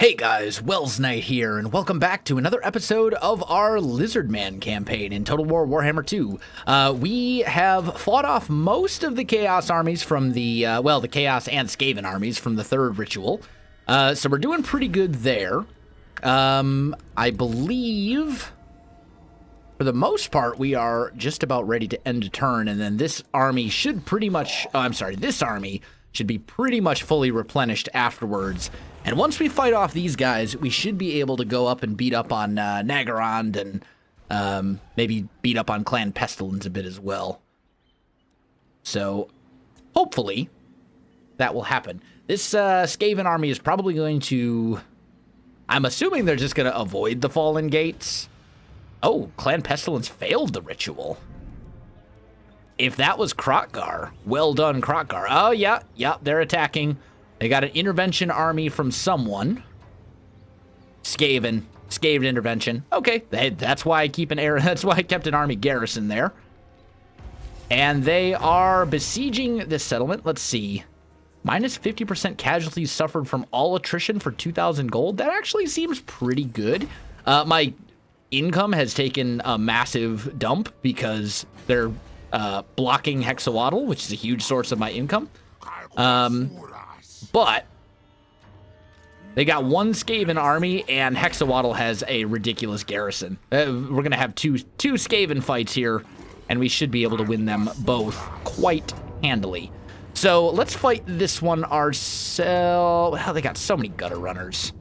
Hey guys, Wels Knight here, and welcome back to another episode of our Lizardman campaign in Total War Warhammer 2. We have fought off most of the Chaos armies from the, the Chaos and Skaven armies from the third ritual. So we're doing pretty good there. I believe, for the most part, we are just about ready to end a turn, and then this army should pretty much, this army should be pretty much fully replenished afterwards. And once we fight off these guys, we should be able to go up and beat up on Nagarond and maybe beat up on Clan Pestilence a bit as well. So, hopefully, that will happen. This Skaven army is probably going to... I'm assuming they're just going to avoid the Fallen Gates. Oh, Clan Pestilence failed the ritual. If that was Kroq-Gar, well done, Kroq-Gar. Oh, yeah, they're attacking. They got an intervention army from someone. Skaven intervention. Okay, that's why I kept an army garrison there. And they are besieging this settlement. Let's see. Minus 50% casualties suffered from all attrition for 2,000 gold. That actually seems pretty good. My income has taken a massive dump because they're blocking Hexawaddle, which is a huge source of my income. But they got one Skaven army, and Hexawaddle has a ridiculous garrison. We're going to have two Skaven fights here, and we should be able to win them both quite handily. So let's fight this one ourselves. Well, they got so mmany gutter runners.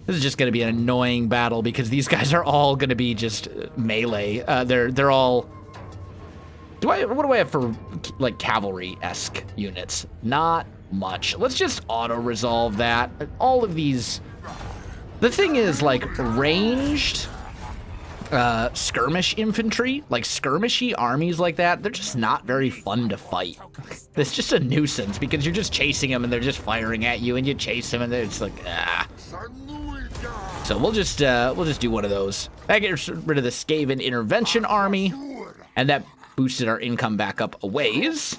This is just going to be an annoying battle because these guys are all going to be just melee. They're all... What do I have for, like, cavalry-esque units? Not much. Let's just auto-resolve that. All of these... The thing is, like, ranged skirmish infantry, like skirmishy armies like that, they're just not very fun to fight. It's just a nuisance because you're just chasing them and they're just firing at you and you chase them and it's like, ah. So we'll just do one of those. That gets rid of the Skaven intervention army, and that boosted our income back up a ways.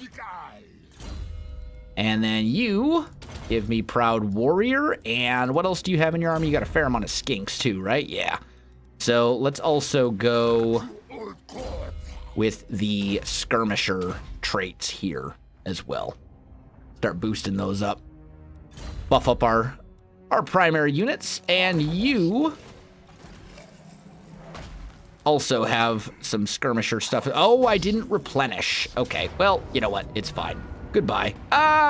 And then you give me Proud Warrior. And what else do you have in your army? You got a fair amount of skinks too, right? Yeah. So let's also go with the skirmisher traits here as well. Start boosting those up. Buff up our primary units. And you also have some skirmisher stuff. Oh, I didn't replenish. Okay, well, you know what? It's fine. Goodbye.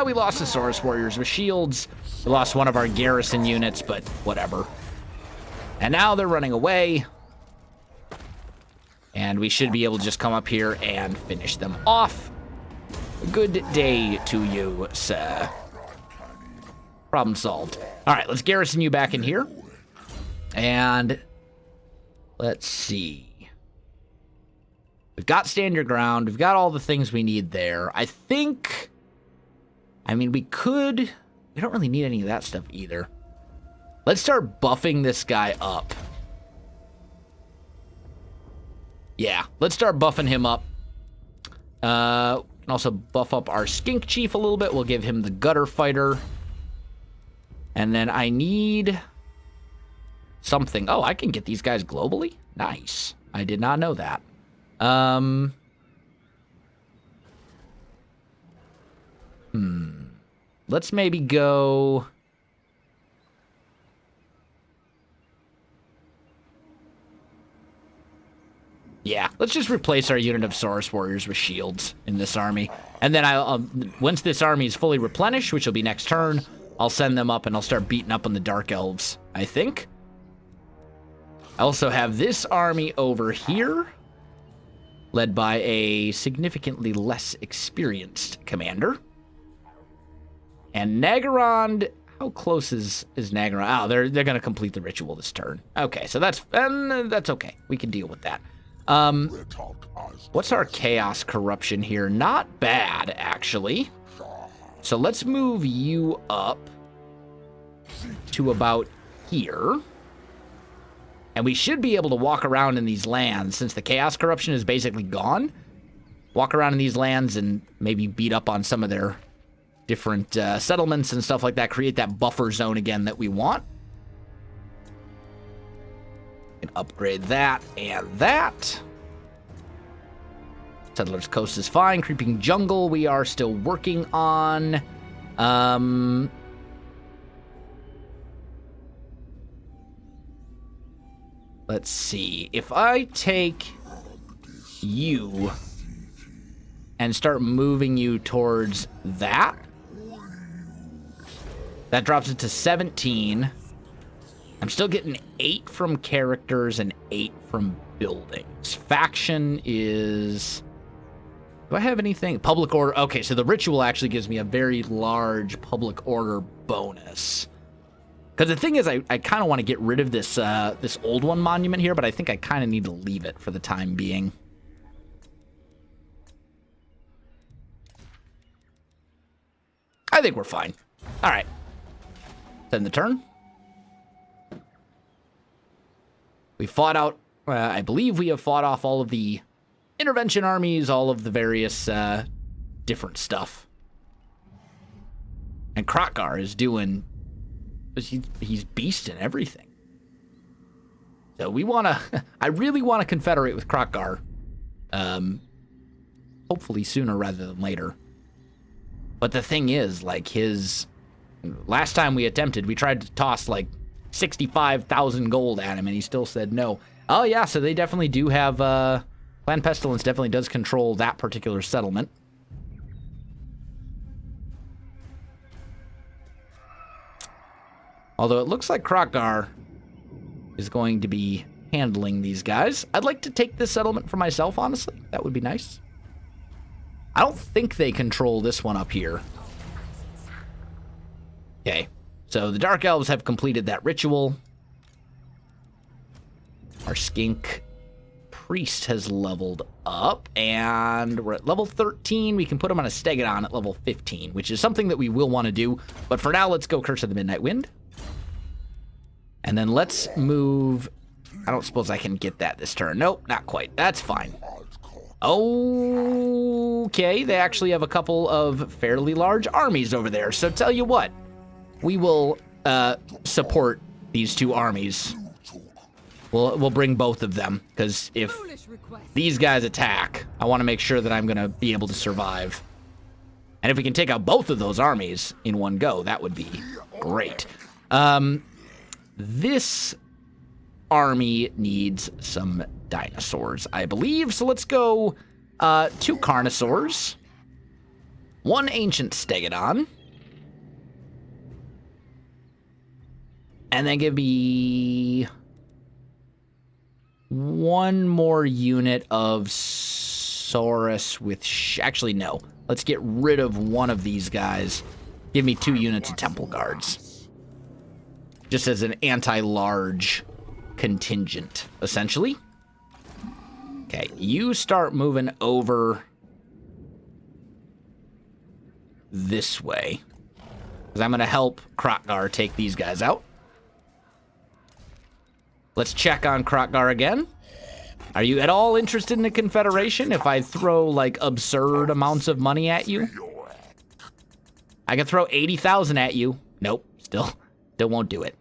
We lost the Saurus Warriors with shields. We lost one of our garrison units, but whatever. And now they're running away. And we should be able to just come up here and finish them off. Good day to you, sir. Problem solved. All right, let's garrison you back in here. And... let's see. We've got stand your ground. We've got all the things we need there. I think... I mean, we could... We don't really need any of that stuff either. Let's start buffing this guy up. Yeah, let's start buffing him up. And also buff up our skink chief a little bit. We'll give him the gutter fighter. And then I need... something. Oh, I can get these guys globally? Nice. I did not know that. Let's maybe go... Yeah, let's just replace our unit of Saurus Warriors with shields in this army. And then once this army is fully replenished, which will be next turn, I'll send them up and I'll start beating up on the Dark Elves, I think. I also have this army over here, led by a significantly less experienced commander. And Nagarond, how close is Nagarond? Oh, they're going to complete the ritual this turn. Okay, so that's okay. We can deal with that. What's our chaos corruption here? Not bad, actually. So let's move you up to about here. And we should be able to walk around in these lands, since the chaos corruption is basically gone. Walk around in these lands and maybe beat up on some of their different settlements and stuff like that. Create that buffer zone again that we want. upgrade that and that. Settler's Coast is fine. Creeping Jungle, we are still working on. Let's see. If I take you and start moving you towards that, that drops it to 17. I'm still getting 8 from characters and 8 from buildings. Faction is... Do I have anything? Public order. Okay, so the ritual actually gives me a very large public order bonus. Because the thing is, I kind of want to get rid of this this old one monument here, but I think I kind of need to leave it for the time being. I think we're fine. All right. End the turn. We fought out, I believe we have fought off all of the intervention armies, all of the various different stuff. And Kroq-Gar is doing, he's beasting everything. So we want to, I really want to confederate with Kroq-Gar. Hopefully sooner rather than later. But the thing is, like, his, last time we attempted, we tried to toss like 65,000 gold at him and he still said no. Oh yeah, so they definitely do have, Clan Pestilence definitely does control that particular settlement. Although it looks like Kroq-Gar is going to be handling these guys. I'd like to take this settlement for myself, honestly. That would be nice. I don't think they control this one up here. Okay, so the Dark Elves have completed that ritual. Our Skink Priest has leveled up, and we're at level 13. We can put him on a Stegodon at level 15, which is something that we will want to do. But for now, let's go Curse of the Midnight Wind. And then let's move... I don't suppose I can get that this turn. Nope, not quite. That's fine. Okay, they actually have a couple of fairly large armies over there. So tell you what, we will support these two armies. We'll bring both of them, because if these guys attack, I want to make sure that I'm going to be able to survive. And if we can take out both of those armies in one go, that would be great. This army needs some dinosaurs, I believe. So let's go 2 Carnosaurs, 1 Ancient Stegodon, and then give me 1 more unit of Saurus with... Actually, no. Let's get rid of one of these guys. Give me 2 units of Temple Guards. Just as an anti-large contingent, essentially. Okay, you start moving over this way, because I'm going to help Kroq-Gar take these guys out. Let's check on Kroq-Gar again. Are you at all interested in a confederation if I throw, like, absurd amounts of money at you? I can throw 80,000 at you. Nope, still won't do it.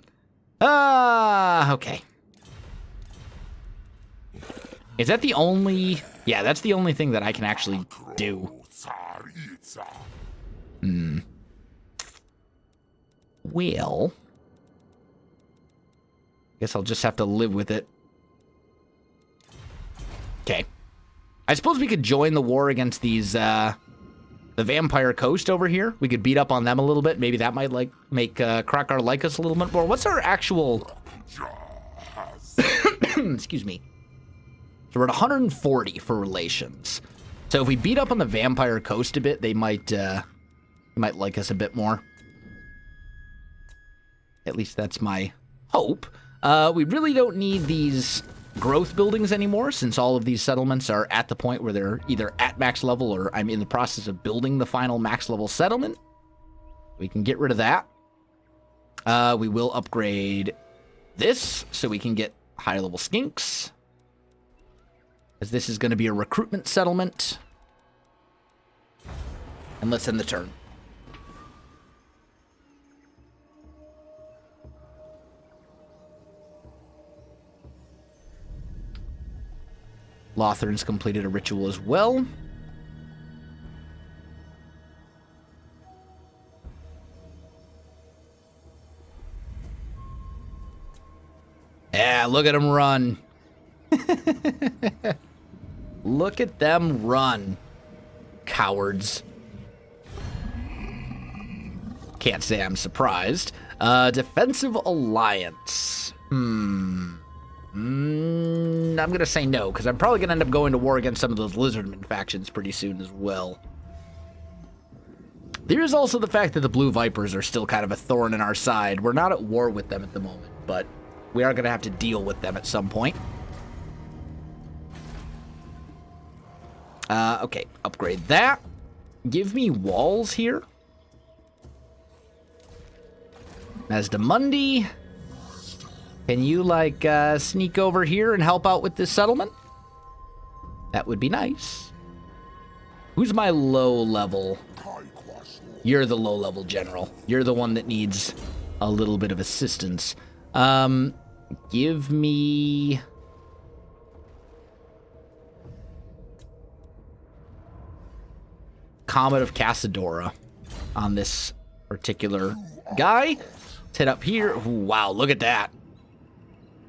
Okay. Is that the only... Yeah, that's the only thing that I can actually do. Well... Guess I'll just have to live with it. Okay. I suppose we could join the war against these, the Vampire Coast over here. We could beat up on them a little bit. Maybe that might, like, make Kroq-Gar like us a little bit more. What's our actual... Excuse me. So we're at 140 for relations. So if we beat up on the Vampire Coast a bit, they might like us a bit more. At least that's my hope. We really don't need these growth buildings anymore, since all of these settlements are at the point where they're either at max level or I'm in the process of building the final max level settlement. We can get rid of that. We will upgrade this so we can get higher level skinks, as this is going to be a recruitment settlement. And let's end the turn. Lothern's completed a ritual as well. Yeah, look at them run. Look at them run. Cowards. Can't say I'm surprised. Defensive alliance. I'm gonna say no, because I'm probably gonna end up going to war against some of those Lizardmen factions pretty soon as well. There is also the fact that the Blue Vipers are still kind of a thorn in our side. We're not at war with them at the moment, but we are gonna have to deal with them at some point. Okay, upgrade that. Give me walls here. Mazdamundi. Can you, like, sneak over here and help out with this settlement? That would be nice. Who's my low level? You're the low level general. You're the one that needs a little bit of assistance. Give me... Comet of Cassadora on this particular guy. Let's head up here. Ooh, wow, look at that.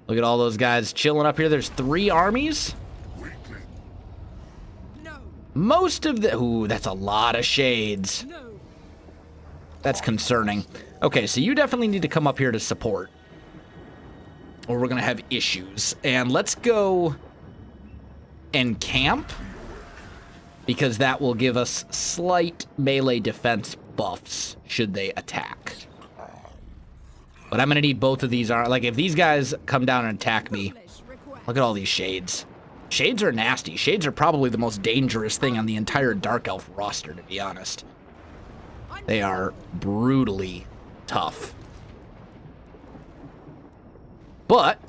Look at all those guys chilling up here. There's 3 armies. No. Most of the... Ooh, that's a lot of shades. No. That's concerning. Okay, so you definitely need to come up here to support, or we're going to have issues. And let's go and camp, because that will give us slight melee defense buffs should they attack. But I'm going to need both of these. Like, if these guys come down and attack me, look at all these shades. Shades are nasty. Shades are probably the most dangerous thing on the entire Dark Elf roster, to be honest. They are brutally tough. But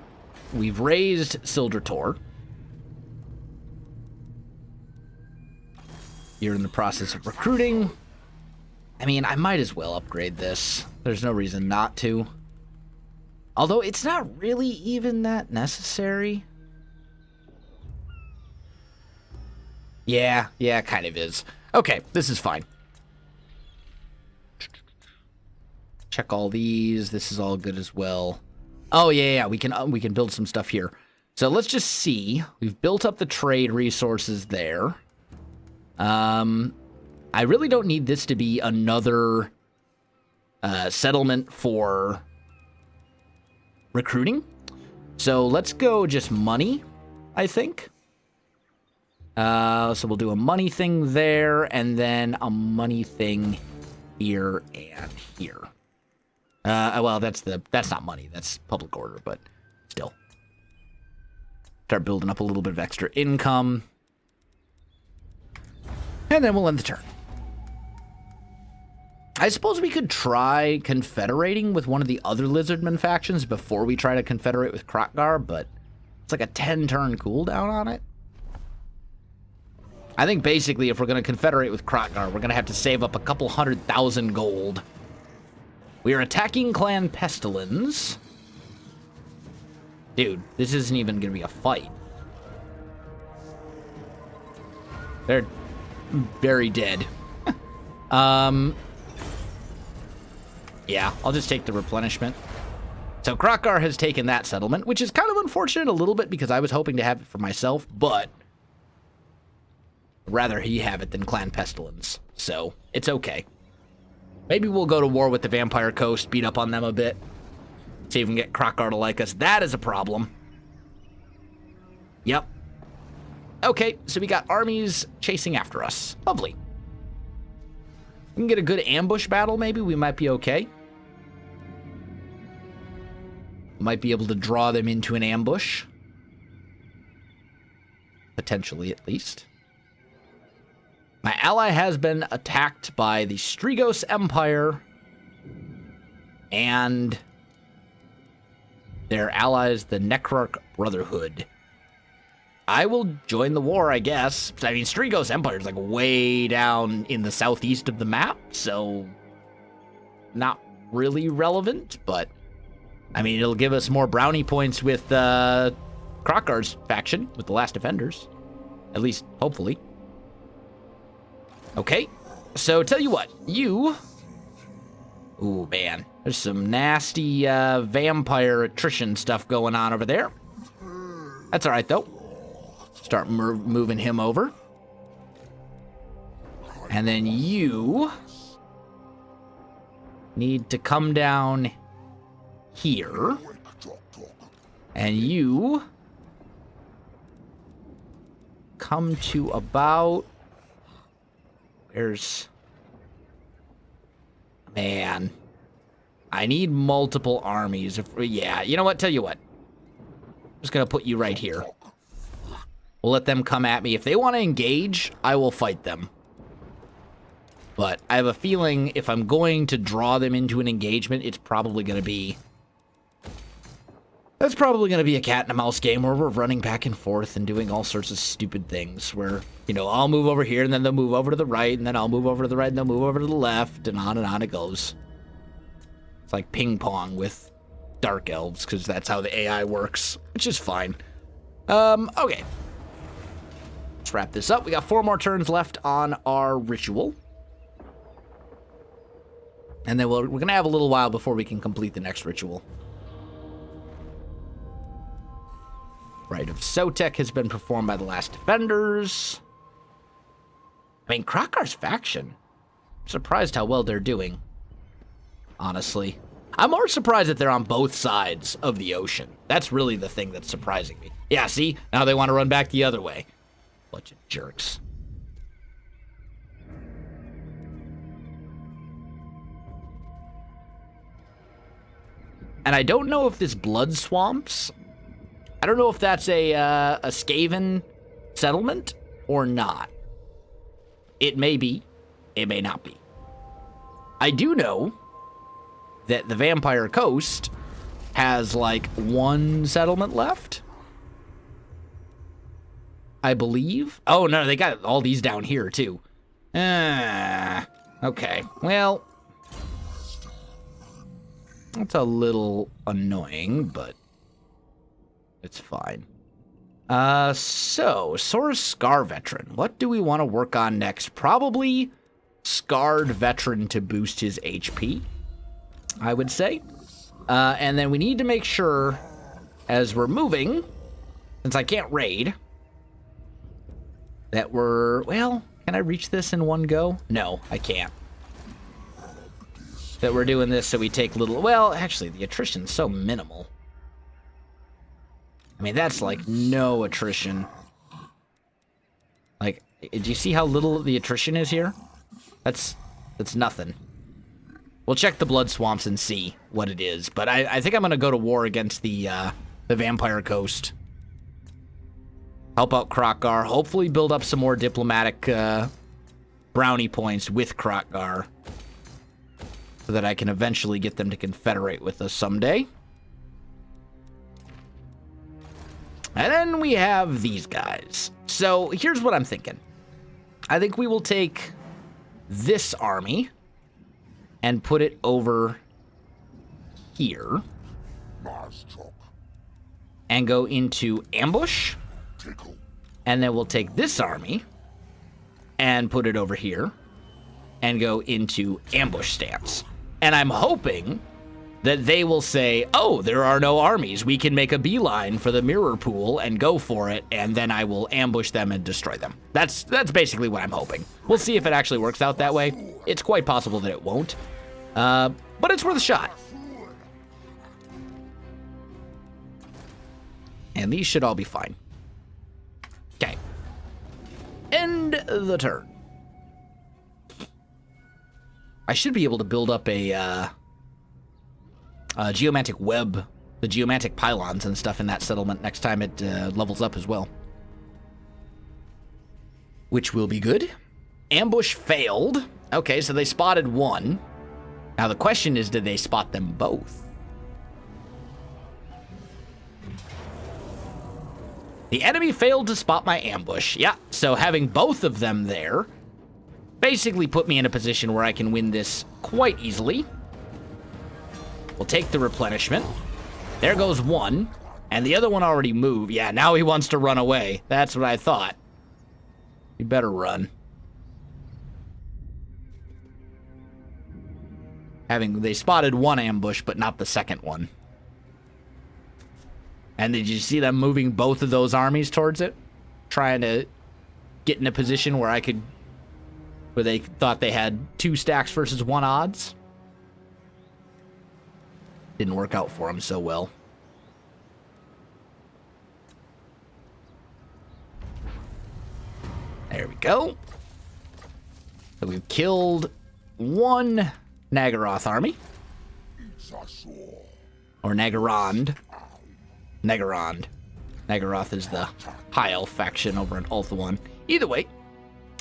we've raised Sildretor. You're in the process of recruiting. I mean, I might as well upgrade this. There's no reason not to. Although it's not really even that necessary. Yeah, it kind of is. Okay, this is fine. Check all these. This is all good as well. Oh, yeah, we can build some stuff here. So let's just see. We've built up the trade resources there. I really don't need this to be another settlement for recruiting. So let's go just money, I think. So we'll do a money thing there, and then a money thing here and here. Well, that's not money. That's public order, but still. Start building up a little bit of extra income. And then we'll end the turn. I suppose we could try confederating with one of the other Lizardmen factions before we try to confederate with Kroq-Gar, but it's like a 10-turn cooldown on it. I think basically if we're going to confederate with Kroq-Gar, we're going to have to save up a couple 100,000 gold. We are attacking Clan Pestilence. Dude, this isn't even going to be a fight. They're very dead. Yeah, I'll just take the replenishment. So Kroq-Gar has taken that settlement, which is kind of unfortunate a little bit because I was hoping to have it for myself, but rather he have it than Clan Pestilence, so it's okay. Maybe we'll go to war with the Vampire Coast, beat up on them a bit, see if we can get Kroq-Gar to like us. That is a problem. Yep. Okay, so we got armies chasing after us. Lovely. We can get a good ambush battle, maybe. We might be okay. Might be able to draw them into an ambush. Potentially, at least. My ally has been attacked by the Strigos Empire and their allies, the Necrarch Brotherhood. I will join the war, I guess. I mean, Strigos Empire is like way down in the southeast of the map, so not really relevant, but I mean, it'll give us more brownie points with Kroq-Gar's faction, with the Last Defenders. At least, hopefully. Okay, so tell you what, you... Ooh, man, there's some nasty vampire attrition stuff going on over there. That's all right, though. Start moving him over. And then you need to come down here. And you come to about... There's... Man. I need multiple armies. Yeah, you know what? Tell you what. I'm just going to put you right here. We'll let them come at me. If they want to engage, I will fight them. But I have a feeling if I'm going to draw them into an engagement, it's probably going to be... That's probably going to be a cat and a mouse game where we're running back and forth and doing all sorts of stupid things where, you know, I'll move over here and then they'll move over to the right and then I'll move over to the right and they'll move over to the left and on it goes. It's like ping pong with dark elves because that's how the AI works, which is fine. Okay. Let's wrap this up. We got 4 more turns left on our ritual. And then we're going to have a little while before we can complete the next ritual. Rite of Sotek has been performed by the last defenders. I mean, Kroq-Gar's faction. I'm surprised how well they're doing. Honestly. I'm more surprised that they're on both sides of the ocean. That's really the thing that's surprising me. Yeah, see? Now they want to run back the other way. Bunch of jerks. And I don't know if this blood swamps... I don't know if that's a Skaven settlement or not. It may be. It may not be. I do know that the Vampire Coast has, like, 1 settlement left. I believe. Oh, no, they got all these down here, too. Okay. Well, that's a little annoying, but... it's fine. So, Sora's Scar Veteran. What do we want to work on next? Probably Scarred Veteran to boost his HP, I would say. And then we need to make sure, as we're moving, since I can't raid, that we're... Well, can I reach this in one go? No, I can't. That we're doing this so we take little... Well, actually, the attrition's so minimal. I mean, that's like no attrition. Like, do you see how little the attrition is here? That's nothing. We'll check the blood swamps and see what it is. But I think I'm going to go to war against the Vampire Coast. Help out Kroq-Gar. Hopefully build up some more diplomatic brownie points with Kroq-Gar. So that I can eventually get them to confederate with us someday. And then we have these guys. So here's what I'm thinking. I think we will take this army and put it over here. And go into ambush. And then we'll take this army and put it over here and go into ambush stance. And I'm hoping that they will say, oh, there are no armies. We can make a beeline for the mirror pool and go for it, and then I will ambush them and destroy them. That's basically what I'm hoping. We'll see if it actually works out that way. It's quite possible that it won't. But it's worth a shot. And these should all be fine. Okay. End the turn. I should be able to build up a... geomantic web, the geomantic pylons and stuff in that settlement next time it levels up as well. Which will be good. Ambush failed. Okay, so they spotted 1. Now the question is, did they spot them both? The enemy failed to spot my ambush. Yeah, so having both of them there basically put me in a position where I can win this quite easily. We'll take the replenishment. There goes 1. And the other one already moved. Yeah, now he wants to run away. That's what I thought. You better run. They spotted one ambush, but not the second one. And did you see them moving both of those armies towards it? Trying to get in a position where they thought they had 2 stacks versus 1 odds? Didn't work out for them so well. There we go. So we've killed 1 Nagaroth army. Or Nagarond. Nagarond. Nagaroth is the high elf faction over in Ulthuan. Either way,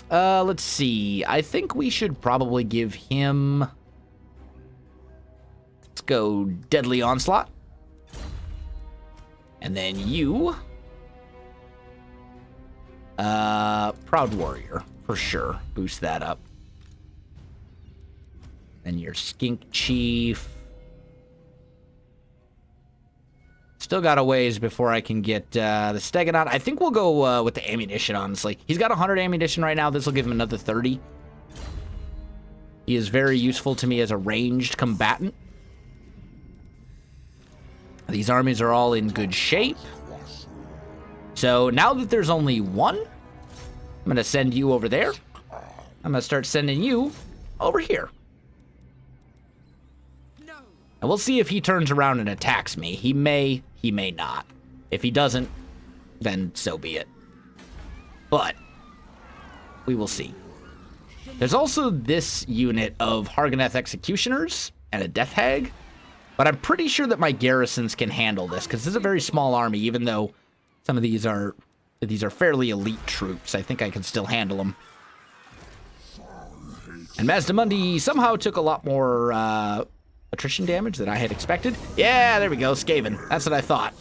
let's see. I think we should probably give him... Let's go Deadly Onslaught. And then you... Proud Warrior, for sure. Boost that up. Then your Skink Chief. Still got a ways before I can get the Stegonaut. I think we'll go with the ammunition, honestly. He's got 100 ammunition right now. This will give him another 30. He is very useful to me as a ranged combatant. These armies are all in good shape. So now that there's only 1, I'm going to send you over there. I'm going to start sending you over here. And we'll see if he turns around and attacks me. He may not. If he doesn't, then so be it. But we will see. There's also this unit of Harganeth Executioners and a Death Hag, but I'm pretty sure that my garrisons can handle this, because this is a very small army, even though some of these are fairly elite troops. I think I can still handle them. And Mazdamundi somehow took a lot more attrition damage than I had expected. Yeah, there we go, Skaven. That's what I thought.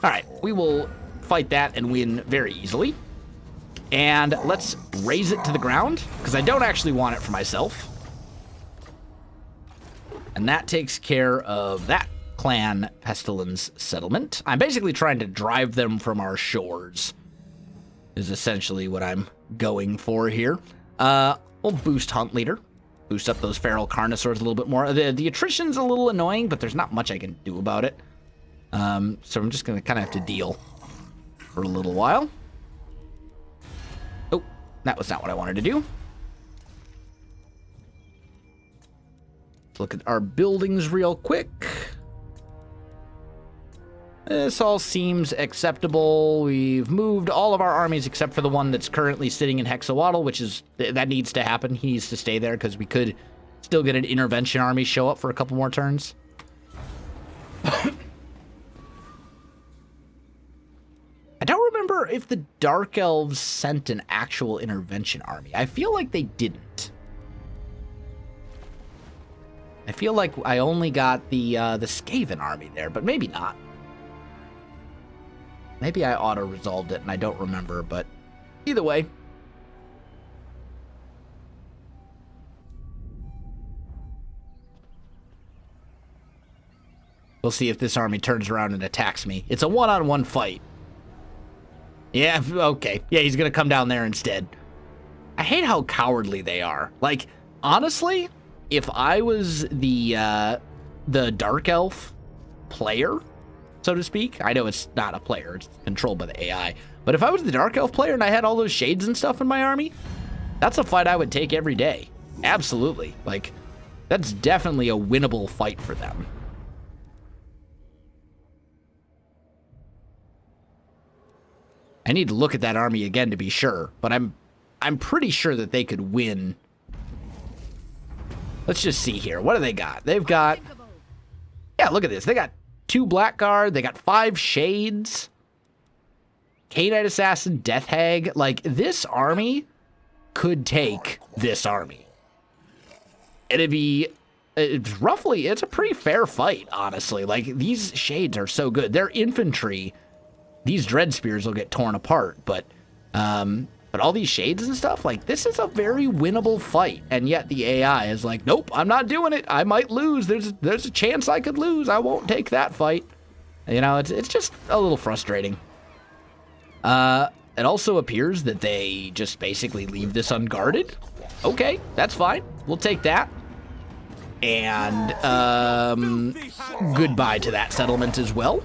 All right, we will fight that and win very easily. And let's raise it to the ground, because I don't actually want it for myself. And that takes care of that clan pestilence settlement. I'm basically trying to drive them from our shores, is essentially what I'm going for here. We'll boost Hunt Leader. Boost up those feral carnosaurs a little bit more. The attrition's a little annoying, but there's not much I can do about it. So I'm just going to kind of have to deal for a little while. Oh, that was not what I wanted to do. Let's look at our buildings real quick. This all seems acceptable. We've moved all of our armies except for the one that's currently sitting in Hexawaddle, which is, that needs to happen. He needs to stay there because we could still get an intervention army show up for a couple more turns. I don't remember if the Dark Elves sent an actual intervention army. I feel like they didn't. I feel like I only got the Skaven army there, but maybe not. Maybe I auto-resolved it and I don't remember, but either way. We'll see if this army turns around and attacks me. It's a one-on-one fight. Yeah, okay. Yeah, he's gonna come down there instead. I hate how cowardly they are. Like, honestly, if I was the Dark Elf player, so to speak. I know it's not a player, it's controlled by the AI. But if I was the Dark Elf player and I had all those shades and stuff in my army, that's a fight I would take every day. Absolutely. Like, that's definitely a winnable fight for them. I need to look at that army again to be sure, but I'm pretty sure that they could win. Let's just see here. What do they got? They've got... Yeah, look at this. They got 2 Blackguard, they got 5 Shades, Knight Assassin, Death Hag. Like, this army could take this army. It'd be, it's a pretty fair fight, honestly. Like, these Shades are so good. Their infantry, these Dread Spears will get torn apart, but all these Shades and stuff, like, this is a very winnable fight, and yet the AI is like, nope, I'm not doing it. I might lose. There's a chance I could lose. I won't take that fight. You know, it's just a little frustrating. it also appears that they just basically leave this unguarded. Okay, that's fine. We'll take that. And goodbye to that settlement as well.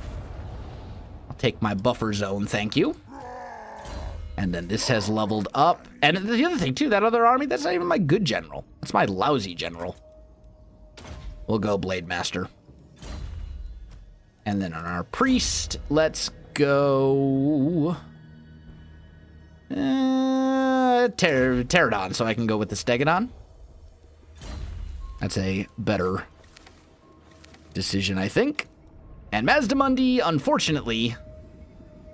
I'll take my buffer zone, thank you. And then this has leveled up. And the other thing, too, that other army, that's not even my good general. That's my lousy general. We'll go Blade Master. And then on our priest, let's go... Pterodon, so I can go with the Stegodon. That's a better decision, I think. And Mazdamundi, unfortunately,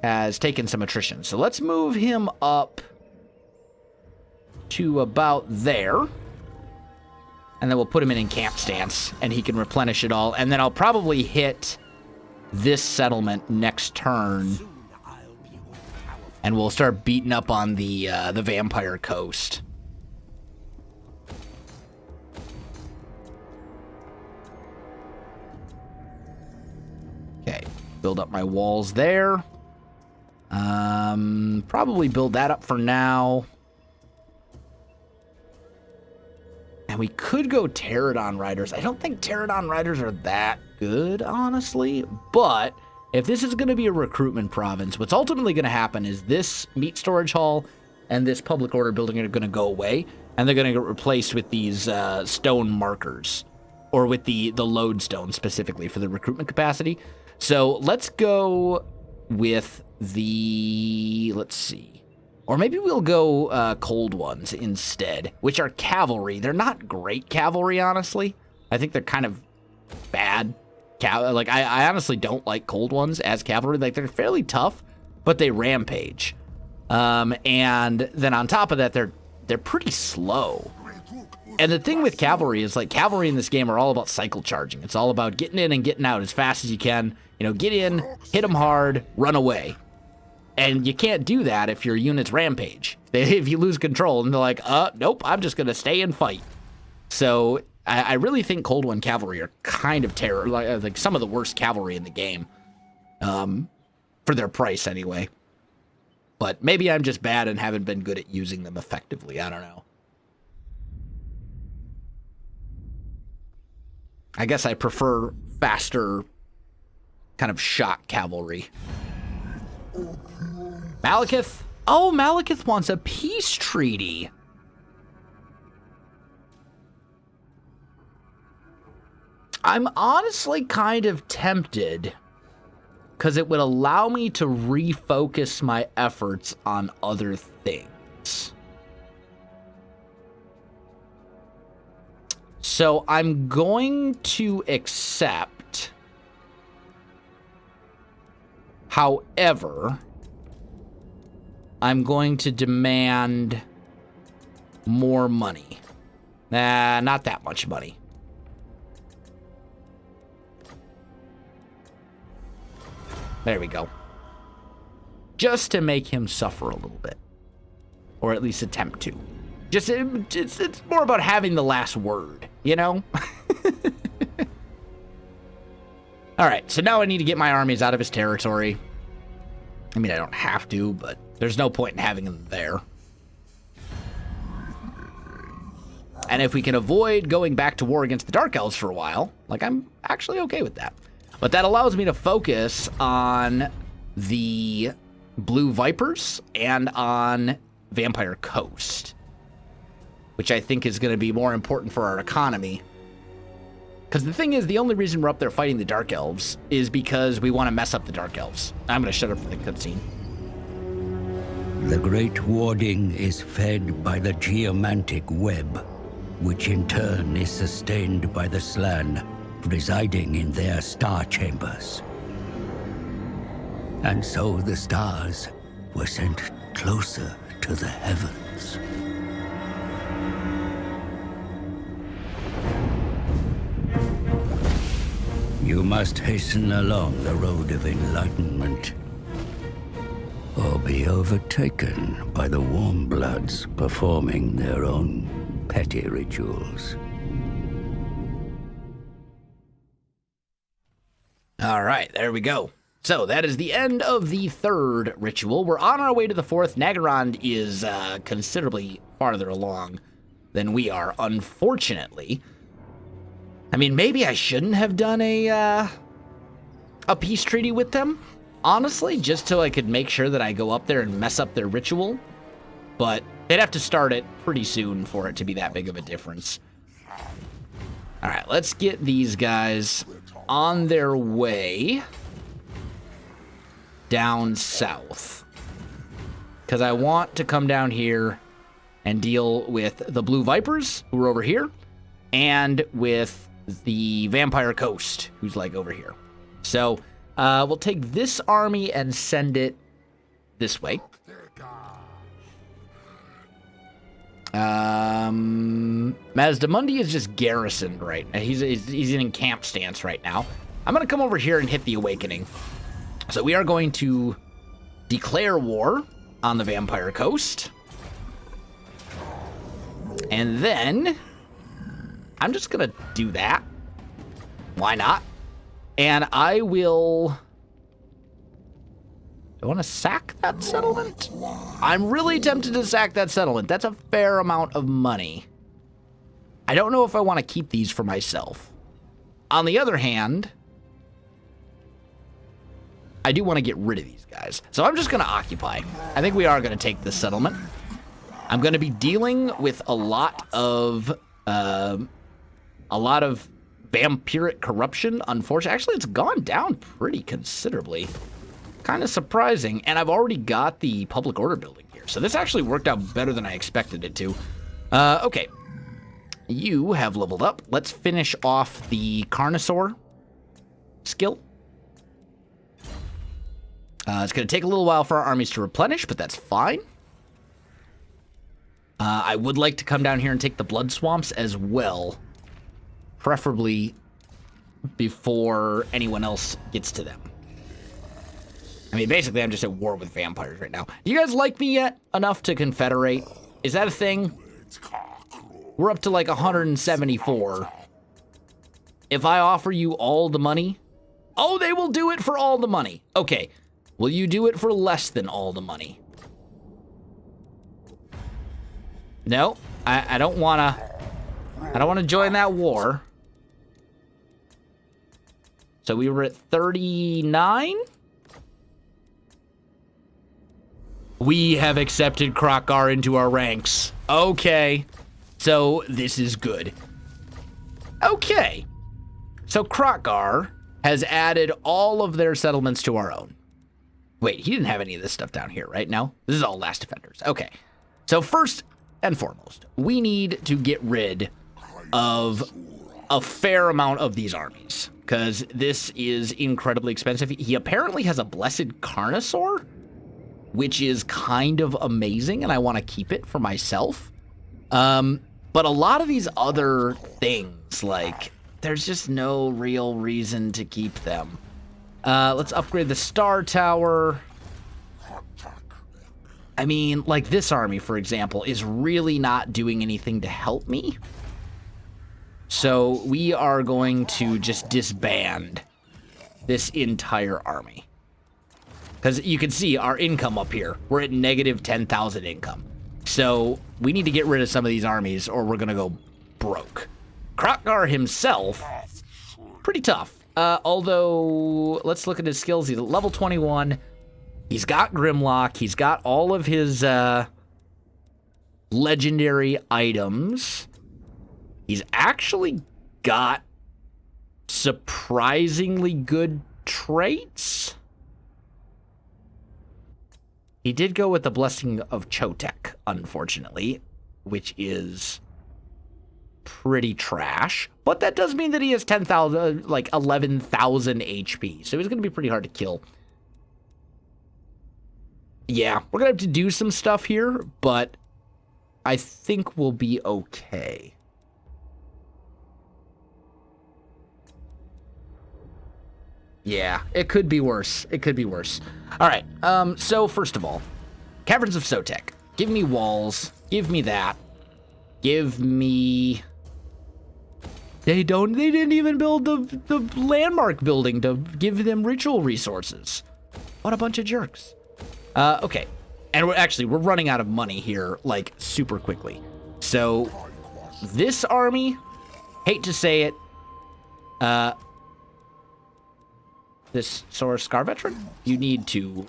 has taken some attrition. So let's move him up to about there. And then we'll put him in camp stance, and he can replenish it all. And then I'll probably hit this settlement next turn. And we'll start beating up on the Vampire Coast. Okay, build up my walls there. Probably build that up for now. And we could go Pterodon Riders. I don't think Pterodon Riders are that good, honestly. But if this is going to be a recruitment province, what's ultimately going to happen is this meat storage hall and this public order building are going to go away. And they're going to get replaced with these stone markers. Or with the lodestone specifically for the recruitment capacity. So let's go with the... Let's see. Or maybe we'll go cold ones instead, which are cavalry. They're not great cavalry, honestly. I think they're kind of bad. Like, I honestly don't like cold ones as cavalry. Like, they're fairly tough, but they rampage. And then on top of that, they're pretty slow. And the thing with cavalry is, like, cavalry in this game are all about cycle charging. It's all about getting in and getting out as fast as you can. You know, get in, hit them hard, run away. And you can't do that if your units rampage. If you lose control and they're like, nope, I'm just going to stay and fight. So I really think Cold One cavalry are kind of terror, like some of the worst cavalry in the game. For their price, anyway. But maybe I'm just bad and haven't been good at using them effectively. I don't know. I guess I prefer faster kind of shock cavalry. Malekith? Oh, Malekith wants a peace treaty. I'm honestly kind of tempted because it would allow me to refocus my efforts on other things. So I'm going to accept. However, I'm going to demand more money. Not that much money. There we go. Just to make him suffer a little bit. Or at least attempt to. It's more about having the last word, you know? Alright, so now I need to get my armies out of his territory. I mean, I don't have to, but there's no point in having them there. And if we can avoid going back to war against the Dark Elves for a while, like, I'm actually okay with that. But that allows me to focus on the Blue Vipers and on Vampire Coast, which I think is going to be more important for our economy. Because the thing is, the only reason we're up there fighting the Dark Elves is because we want to mess up the Dark Elves. I'm going to shut up for the cutscene. The Great Warding is fed by the geomantic web, which in turn is sustained by the Slann, residing in their star chambers. And so the stars were sent closer to the heavens. You must hasten along the road of enlightenment, or be overtaken by the Warmbloods performing their own petty rituals. All right, there we go. So that is the end of the third ritual. We're on our way to the fourth. Nagarond is considerably farther along than we are, unfortunately. I mean, maybe I shouldn't have done a peace treaty with them, honestly, just so I could make sure that I go up there and mess up their ritual. But they'd have to start it pretty soon for it to be that big of a difference. All right, let's get these guys on their way down south, because I want to come down here and deal with the Blue Vipers, who are over here, and with the Vampire Coast, who's like over here. So we'll take this army and send it this way. Mazdamundi is just garrisoned right now. He's in camp stance right now. I'm going to come over here and hit the Awakening. So we are going to declare war on the Vampire Coast. And then I'm just going to do that. Why not? And I will... I want to sack that settlement? I'm really tempted to sack that settlement. That's a fair amount of money. I don't know if I want to keep these for myself. On the other hand, I do want to get rid of these guys. So I'm just going to occupy. I think we are going to take this settlement. I'm going to be dealing with a lot of vampiric corruption, unfortunately. Actually, it's gone down pretty considerably. Kind of surprising. And I've already got the public order building here. So this actually worked out better than I expected it to. Okay. You have leveled up. Let's finish off the Carnosaur skill. It's going to take a little while for our armies to replenish, but that's fine. I would like to come down here and take the Blood Swamps as well. Preferably before anyone else gets to them. I mean, basically, I'm just at war with vampires right now. Do you guys like me yet enough to confederate? Is that a thing? We're up to like 174. If I offer you all the money... Oh, they will do it for all the money. Okay. Will you do it for less than all the money? No, I don't want to... I don't want to join that war. So we were at 39? We have accepted Kroq-Gar into our ranks. Okay. So this is good. Okay. So Kroq-Gar has added all of their settlements to our own. Wait, he didn't have any of this stuff down here, right? No? This is all Last Defenders. Okay. So first and foremost, we need to get rid of a fair amount of these armies, because this is incredibly expensive. He apparently has a Blessed Carnosaur, which is kind of amazing, and I want to keep it for myself. But a lot of these other things, like, there's just no real reason to keep them. Let's upgrade the Star Tower. I mean, like this army, for example, is really not doing anything to help me. So we are going to just disband this entire army. Because you can see our income up here. We're at negative 10,000 income. So we need to get rid of some of these armies or we're going to go broke. Kroq-Gar himself, pretty tough. Although, let's look at his skills. He's at level 21. He's got Grimlock. He's got all of his legendary items. He's actually got surprisingly good traits. He did go with the Blessing of Chotek, unfortunately, which is pretty trash. But that does mean that he has 10,000, like 11,000 HP. So he's going to be pretty hard to kill. Yeah, we're going to have to do some stuff here, but I think we'll be okay. Yeah, it could be worse. It could be worse. All right, so first of all, Caverns of Sotek. Give me walls. Give me that. Give me They didn't even build the landmark building to give them ritual resources. What a bunch of jerks. Okay. And we're running out of money here, like, super quickly. So, this army, hate to say it, this Kroq-Gar veteran, you need to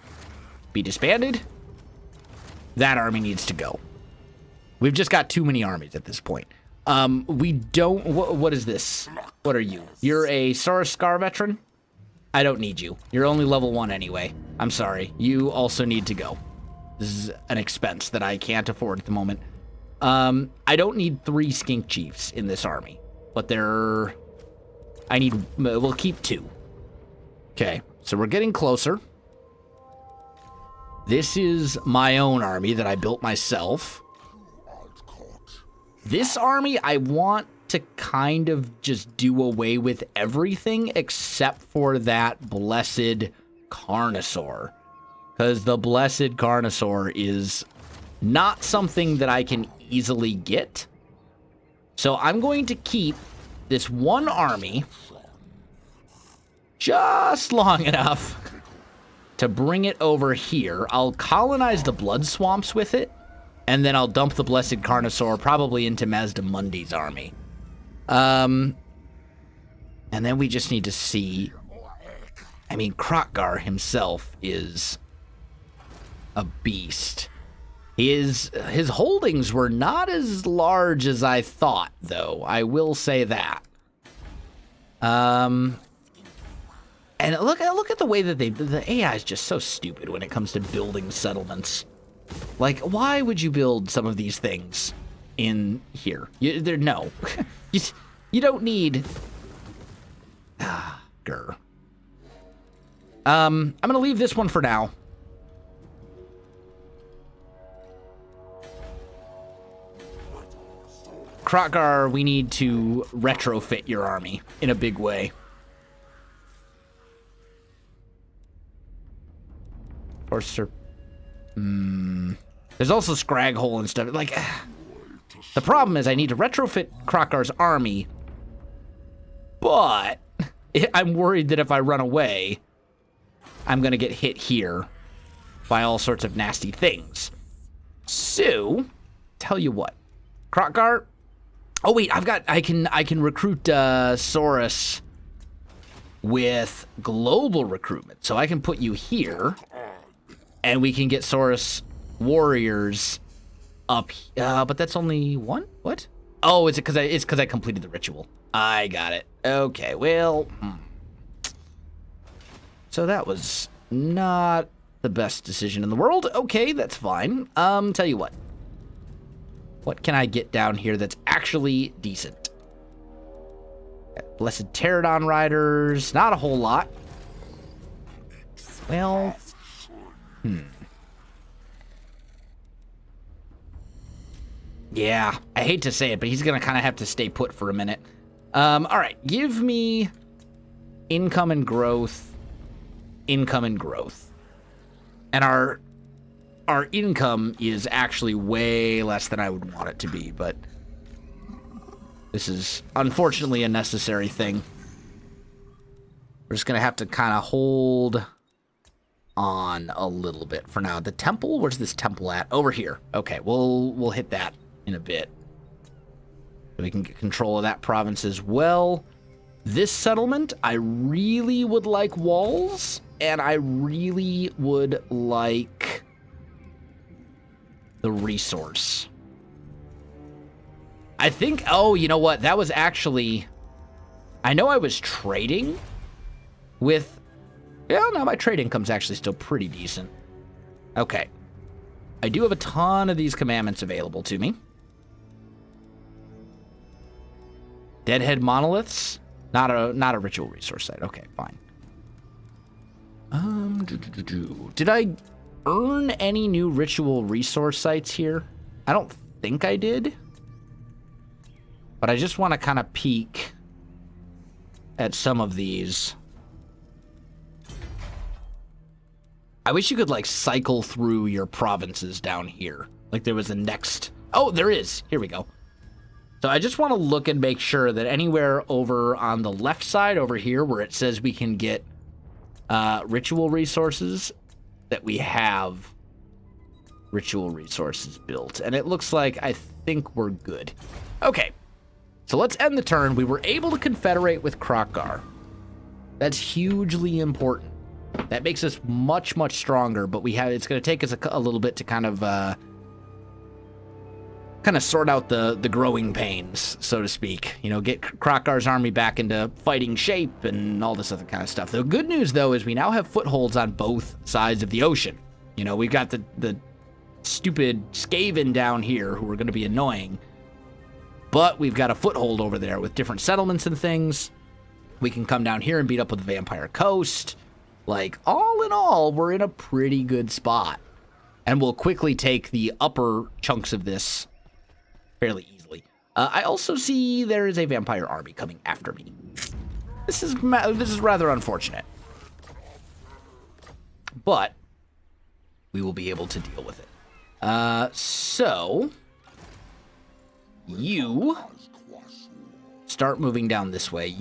be disbanded. That army needs to go. We've just got too many armies at this point. We don't... What is this? What are you? You're a Kroq-Gar veteran? I don't need you. You're only level 1 anyway. I'm sorry. You also need to go. This is an expense that I can't afford at the moment. I don't need 3 skink chiefs in this army. But we'll keep 2. Okay, so we're getting closer. This is my own army that I built myself. This army, I want to kind of just do away with everything except for that blessed Carnosaur. Because the blessed Carnosaur is not something that I can easily get. So I'm going to keep this one army just long enough to bring it over here. I'll colonize the blood swamps with it, and then I'll dump the blessed Carnosaur probably into Mazdamundi's army. And then we just need to see... I mean, Kroq-Gar himself is a beast. His holdings were not as large as I thought, though. I will say that. And look at the way that the AI is just so stupid when it comes to building settlements. Like, why would you build some of these things in here? No. You don't need... Grr. I'm going to leave this one for now. Kroq-Gar, we need to retrofit your army in a big way. Or there's also Scraghole and stuff. Like, the problem is I need to retrofit Kroq-Gar's army, but I'm worried that if I run away, I'm going to get hit here by all sorts of nasty things. So, tell you what. Kroq-Gar. Oh wait, I can recruit Saurus with global recruitment. So I can put you here, and we can get Saurus warriors up. But that's only one. What? Oh, is it because I completed the ritual? I got it. Okay, well, so that was not the best decision in the world. Okay, that's fine. Tell you what. What can I get down here that's actually decent? Blessed Pterodon Riders. Not a whole lot. Well, yeah, I hate to say it, but he's going to kind of have to stay put for a minute. All right, give me income and growth. Income and growth. And our income is actually way less than I would want it to be, but this is unfortunately a necessary thing. We're just going to have to kind of hold on a little bit for now. The temple, where's this temple at? Over here. Okay, we'll hit that in a bit. So we can get control of that province as well. This settlement, I really would like walls, and I really would like the resource. I think, oh, you know what? That was actually, I know I was trading with, yeah, no, my trade income's actually still pretty decent. Okay. I do have a ton of these commandments available to me. Deadhead monoliths, not a ritual resource site. Okay, fine. Did I earn any new ritual resource sites here? I don't think I did. But I just want to kind of peek at some of these. I wish you could, like, cycle through your provinces down here. Like there was a next... Oh, there is. Here we go. So I just want to look and make sure that anywhere over on the left side over here where it says we can get ritual resources, that we have ritual resources built. And it looks like I think we're good. Okay, so let's end the turn. We were able to confederate with Kroq-Gar. That's hugely important. That makes us much, much stronger, but it's going to take us a little bit to kind of sort out the growing pains, so to speak. You know, get Kroq-Gar's army back into fighting shape and all this other kind of stuff. The good news, though, is we now have footholds on both sides of the ocean. You know, we've got the stupid Skaven down here who are going to be annoying, but we've got a foothold over there with different settlements and things. We can come down here and beat up with the Vampire Coast. Like, all in all, we're in a pretty good spot. And we'll quickly take the upper chunks of this fairly easily. I also see there is a vampire army coming after me. This is rather unfortunate. But we will be able to deal with it. So you start moving down this way.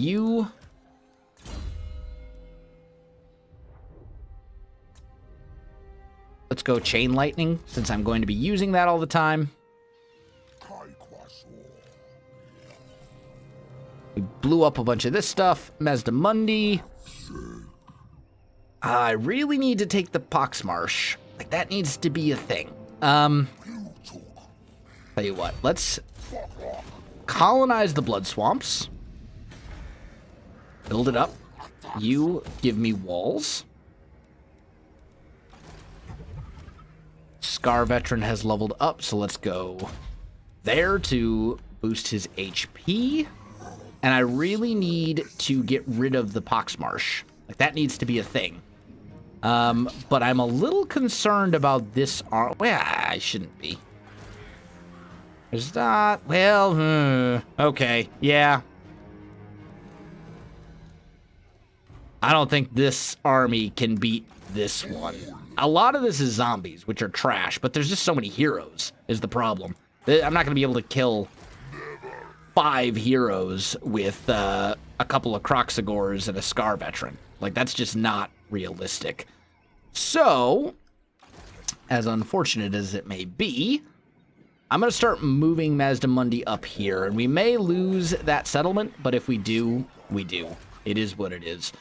Let's go chain lightning, since I'm going to be using that all the time. We blew up a bunch of this stuff. Mazdamundi. I really need to take the Poxmarsh. Like, that needs to be a thing. Tell you what, let's colonize the blood swamps. Build it up. You give me walls. Scar Veteran has leveled up, so let's go there to boost his HP. And I really need to get rid of the Poxmarsh. Like, that needs to be a thing. But I'm a little concerned about this arm. Well, I shouldn't be. There's not. Well, okay. Yeah. I don't think this army can beat this one. A lot of this is zombies, which are trash, but there's just so many heroes is the problem. I'm not going to be able to kill 5 heroes with a couple of Kroq-Gars and a Scar Veteran. Like, that's just not realistic. So, as unfortunate as it may be, I'm going to start moving Mazdamundi up here, and we may lose that settlement, but if we do, we do. It is what it is.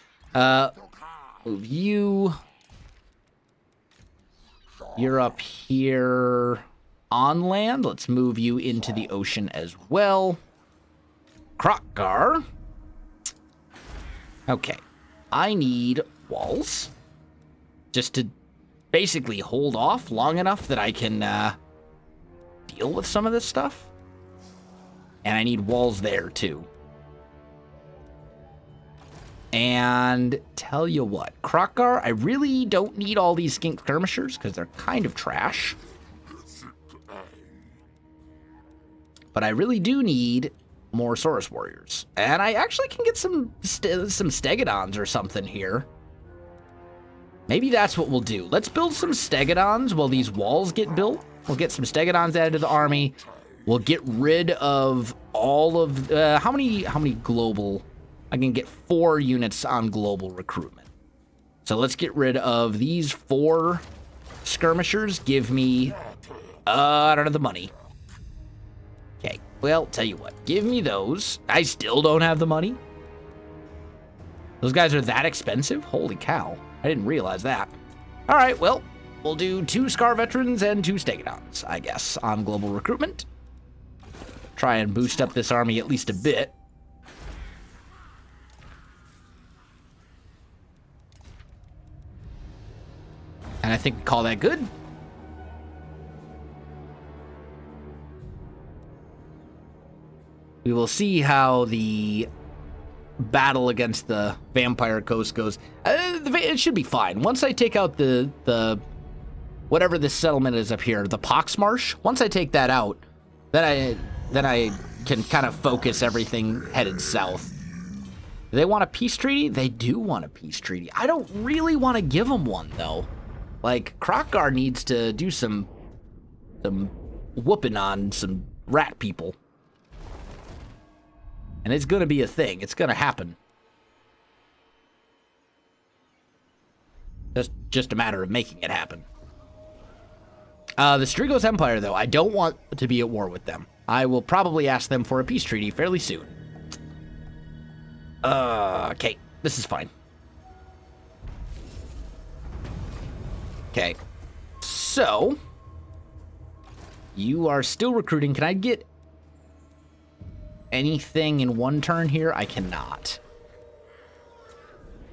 Move you. You're up here on land. Let's move you into the ocean as well. Kroq-Gar. Okay. I need walls. Just to basically hold off long enough that I can deal with some of this stuff. And I need walls there, too. And tell you what, Kroq-Gar, I really don't need all these skink skirmishers because they're kind of trash. But I really do need more Saurus warriors. And I actually can get some Stegodons or something here. Maybe that's what we'll do. Let's build some Stegodons while these walls get built. We'll get some Stegodons added to the army. We'll get rid of all of... how many global... I can get 4 units on global recruitment. So let's get rid of these 4 skirmishers. Give me... I don't have the money. Okay, well, tell you what. Give me those. I still don't have the money. Those guys are that expensive? Holy cow. I didn't realize that. All right, well, we'll do 2 Scar Veterans and 2 Stegodons, I guess, on global recruitment. Try and boost up this army at least a bit. And I think we call that good. We will see how the battle against the Vampire Coast goes. It should be fine. Once I take out the whatever this settlement is up here, the Poxmarsh, once I take that out, then I can kind of focus everything headed south. Do they want a peace treaty? They do want a peace treaty. I don't really want to give them one, though. Like, Kroq-Gar needs to do some whooping on some rat people. And it's going to be a thing. It's going to happen. Just a matter of making it happen. The Strigos Empire, though, I don't want to be at war with them. I will probably ask them for a peace treaty fairly soon. Okay. This is fine. Okay. So, you are still recruiting. Can I get anything in one turn here? I cannot.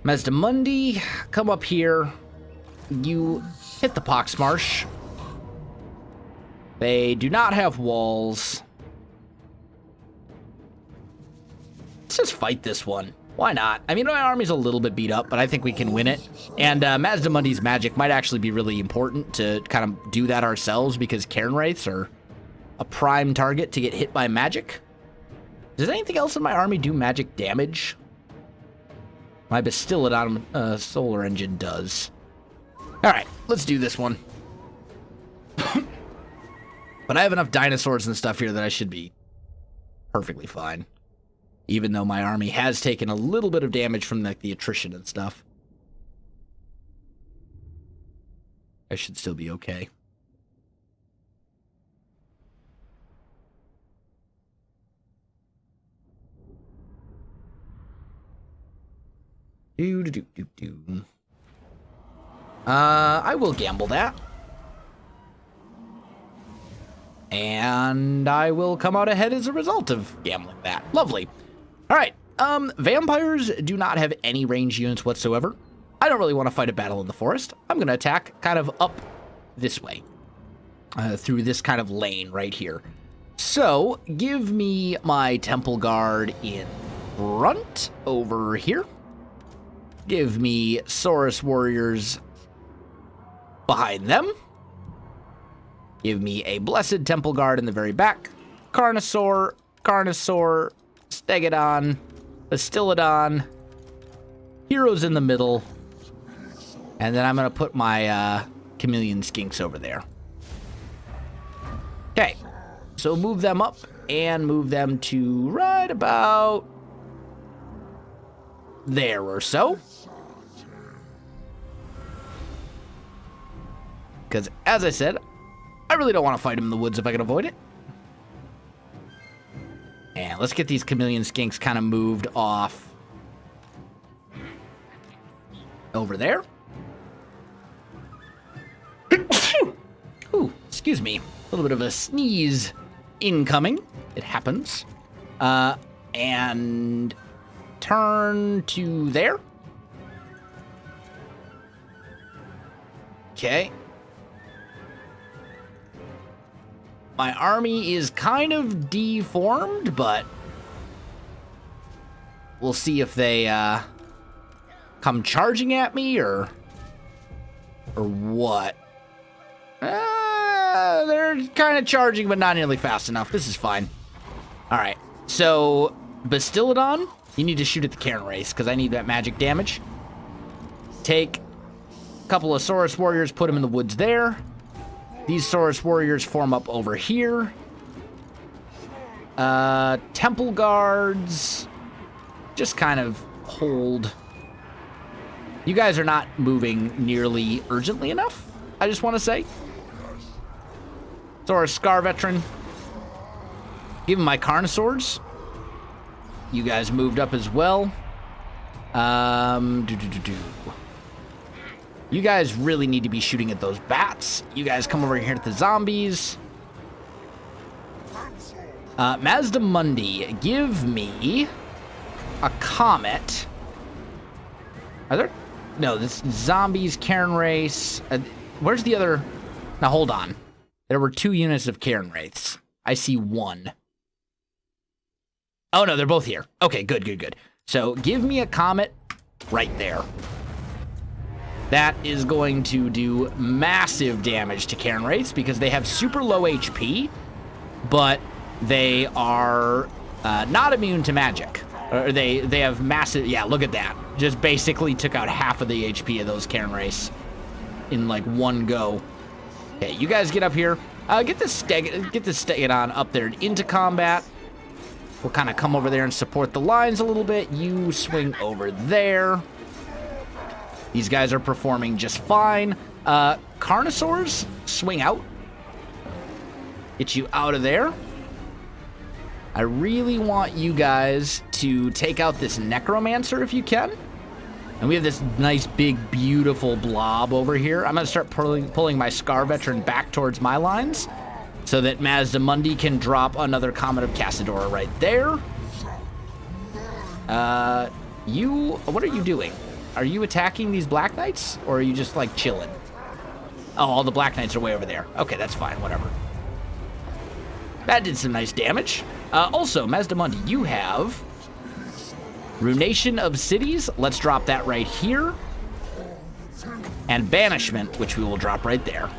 Mazdamundi, come up here. You hit the Poxmarsh. They do not have walls. Let's just fight this one. Why not? I mean, my army's a little bit beat up, but I think we can win it. And Mazdamundi's magic might actually be really important to kind of do that ourselves, because Cairn Wraiths are a prime target to get hit by magic. Does anything else in my army do magic damage? My Bastillodon solar engine does. All right, let's do this one. But I have enough dinosaurs and stuff here that I should be perfectly fine. Even though my army has taken a little bit of damage from the attrition and stuff. I should still be okay. I will gamble that. And I will come out ahead as a result of gambling that. Lovely. All right. Vampires do not have any range units whatsoever. I don't really want to fight a battle in the forest. I'm going to attack kind of up this way. Through this kind of lane right here. So, give me my Temple Guard in front over here. Give me Saurus Warriors behind them. Give me a Blessed Temple Guard in the very back. Carnosaur, Stegodon, Bastillodon, Heroes in the middle. And then I'm going to put my Chameleon Skinks over there. Okay, so move them up and move them to right about there or so. Because, as I said, I really don't want to fight him in the woods if I can avoid it. And let's get these Chameleon Skinks kind of moved off over there. Ooh, excuse me. A little bit of a sneeze incoming. It happens. And turn to there. Okay. My army is kind of deformed, but we'll see if they come charging at me or what. They're kind of charging, but not nearly fast enough. This is fine. All right. So, Bastillodon, you need to shoot at the Cairn Wraiths because I need that magic damage. Take a couple of Saurus Warriors, put them in the woods there. These Saurus Warriors form up over here. Temple Guards just kind of hold. You guys are not moving nearly urgently enough, I just want to say. Saurus Scar Veteran. Give him my Carnosaurs. You guys moved up as well. You guys really need to be shooting at those bats. You guys come over here at the zombies. Mazdamundi, give me a comet. Are there? No, this zombies, Cairn Wraiths. Where's the other? Now, hold on. There were 2 units of Cairn Wraiths. I see 1. Oh, no, they're both here. Okay, good. So, give me a comet right there. That is going to do massive damage to Cairn Wraiths because they have super low HP, but they are not immune to magic. Or they have massive... Yeah, look at that. Just basically took out half of the HP of those Cairn Wraiths in like one go. Okay, you guys get up here. Get this Stegodon up there into combat. We'll kind of come over there and support the lines a little bit. You swing over there. These guys are performing just fine. Carnosaurs, swing out. Get you out of there. I really want you guys to take out this necromancer if you can. And we have this nice, big, beautiful blob over here. I'm going to start pulling my Scar Veteran back towards my lines so that Mazdamundi can drop another Comet of Cassadora right there. What are you doing? Are you attacking these Black Knights, or are you just, like, chilling? Oh, all the Black Knights are way over there. Okay, that's fine, whatever. That did some nice damage. Also, Mazdamundi, you have Runation of Cities. Let's drop that right here. And Banishment, which we will drop right there.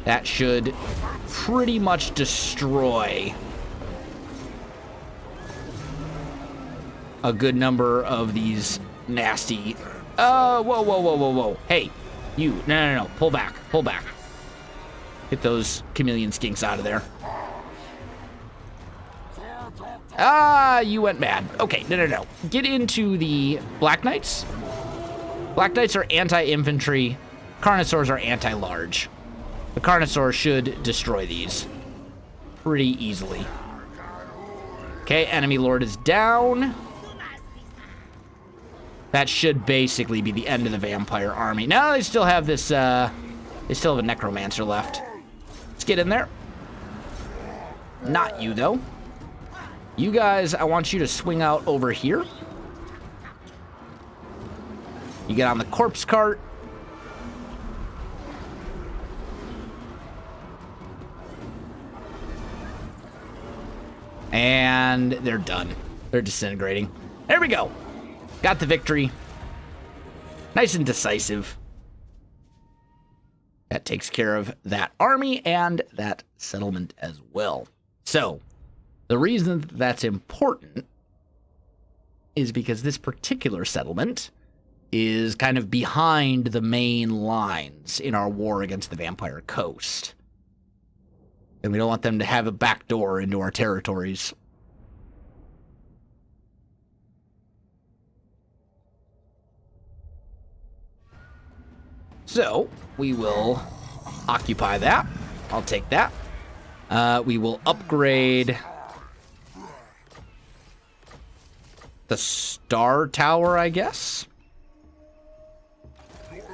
That should pretty much destroy a good number of these nasty... whoa. Hey, you. No. Pull back. Get those chameleon skinks out of there. You went mad. Okay, no. Get into the Black Knights. Black Knights are anti-infantry. Carnosaurs are anti-large. The Carnosaur should destroy these pretty easily. Okay, enemy lord is down. That should basically be the end of the vampire army. Now they still have this, they still have a necromancer left. Let's get in there. Not you, though. You guys, I want you to swing out over here. You get on the corpse cart. And they're done. They're disintegrating. There we go. Got the victory. Nice and decisive. That takes care of that army and that settlement as well. So, the reason that's important is because this particular settlement is kind of behind the main lines in our war against the Vampire Coast. And we don't want them to have a backdoor into our territories. So, we will occupy that. I'll take that. We will upgrade the Star Tower, I guess.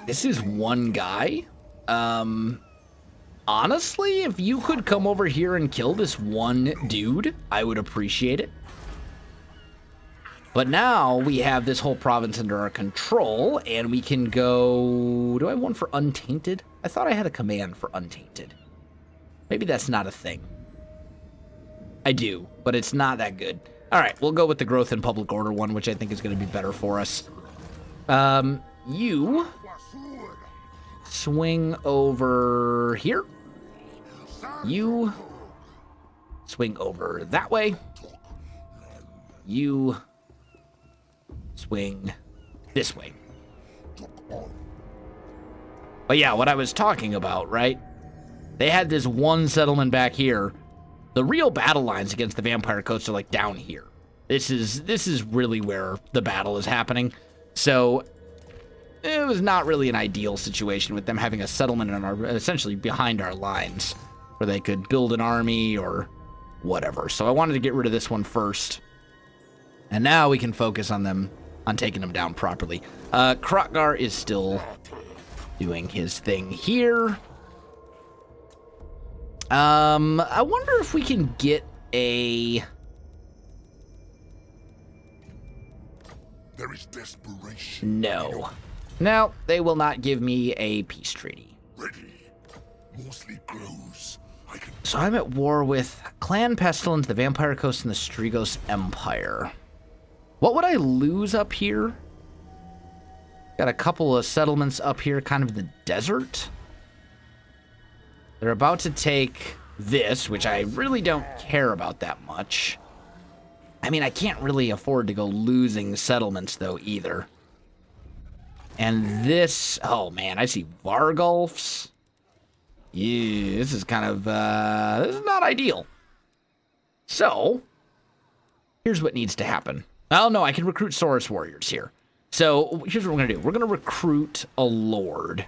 This is one guy. Honestly, if you could come over here and kill this one dude, I would appreciate it. But now we have this whole province under our control, and we can go... Do I have one for Untainted? I thought I had a command for Untainted. Maybe that's not a thing. I do, but it's not that good. All right, we'll go with the Growth and Public Order one, which I think is going to be better for us. You swing over here. You swing over that way. You swing this way. But yeah, what I was talking about, right? They had this one settlement back here. The real battle lines against the Vampire Coast are like down here. This is really where the battle is happening. So it was not really an ideal situation with them having a settlement in our, essentially behind our lines, where they could build an army or whatever. So I wanted to get rid of this one first. And now we can focus on them, on taking them down properly. Kroq-Gar is still doing his thing here. I wonder if we can get a... There is desperation. No. No, they will not give me a peace treaty. Ready. Mostly grows. So I'm at war with Clan Pestilence, the Vampire Coast, and the Strigos Empire. What would I lose up here? Got a couple of settlements up here, kind of in the desert. They're about to take this, which I really don't care about that much. I mean, I can't really afford to go losing settlements, though, either. And this... Oh, man, I see Vargulfs. Yeah, this is kind of, this is not ideal. So, here's what needs to happen. Oh, no, I can recruit Saurus warriors here. So, here's what we're going to do. We're going to recruit a lord.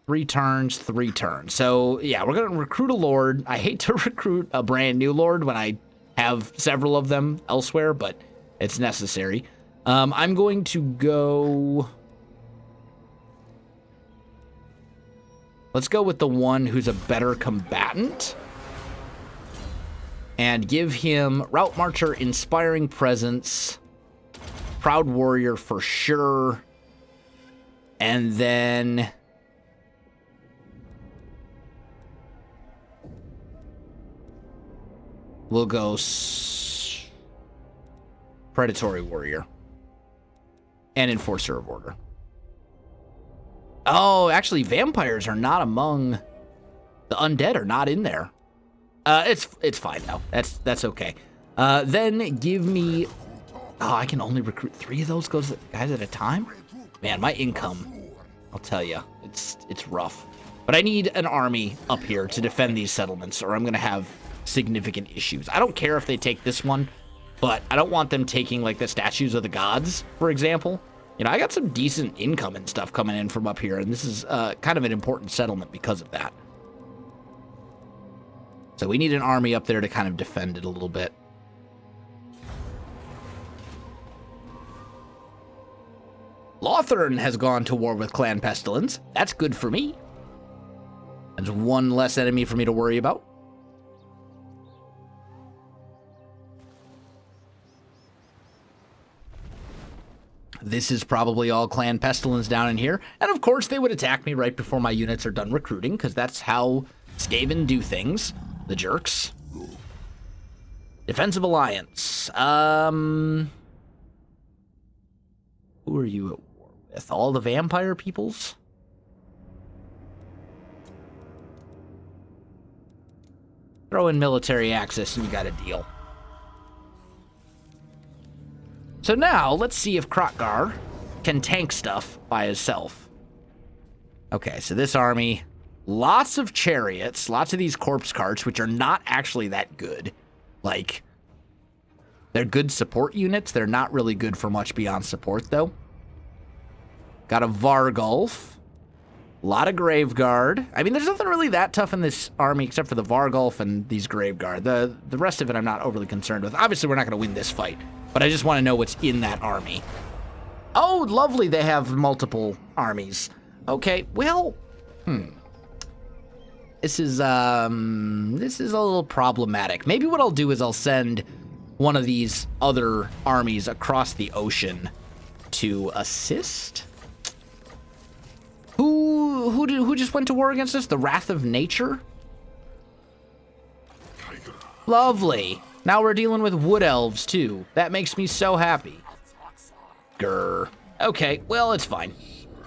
3 turns, 3 turns. So, yeah, we're going to recruit a lord. I hate to recruit a brand new lord when I have several of them elsewhere, but it's necessary. I'm going to go... Let's go with the one who's a better combatant. And give him Route Marcher, Inspiring Presence, Proud Warrior for sure. And then... we'll go Predatory Warrior. And Enforcer of Order. Oh, actually, vampires are not among... the undead are not in there. It's fine, though. That's okay. Then give me... oh, I can only recruit 3 of those guys at a time? Man, my income, I'll tell you, it's rough. But I need an army up here to defend these settlements, or I'm going to have significant issues. I don't care if they take this one, but I don't want them taking, like, the statues of the gods, for example. You know, I got some decent income and stuff coming in from up here, and this is kind of an important settlement because of that. So we need an army up there to kind of defend it a little bit. Lothern has gone to war with Clan Pestilence. That's good for me. That's one less enemy for me to worry about. This is probably all Clan Pestilence down in here. And of course, they would attack me right before my units are done recruiting, because that's how Skaven do things. The jerks. Defensive Alliance. Who are you at war with? All the vampire peoples? Throw in military access and you got a deal. So now, let's see if Kroq-Gar can tank stuff by himself. Okay, so this army, lots of chariots, lots of these corpse carts, which are not actually that good. Like, they're good support units. They're not really good for much beyond support, though. Got a Vargulf. A lot of Graveguard. I mean, there's nothing really that tough in this army except for the Vargulf and these Graveguard. The rest of it I'm not overly concerned with. Obviously, we're not going to win this fight, but I just want to know what's in that army. Oh, lovely. They have multiple armies. Okay, well, This is a little problematic. Maybe what I'll do is I'll send one of these other armies across the ocean to assist. Who just went to war against us? The Wrath of Nature? Lovely. Now we're dealing with wood elves too. That makes me so happy. Grr. Okay, well, it's fine.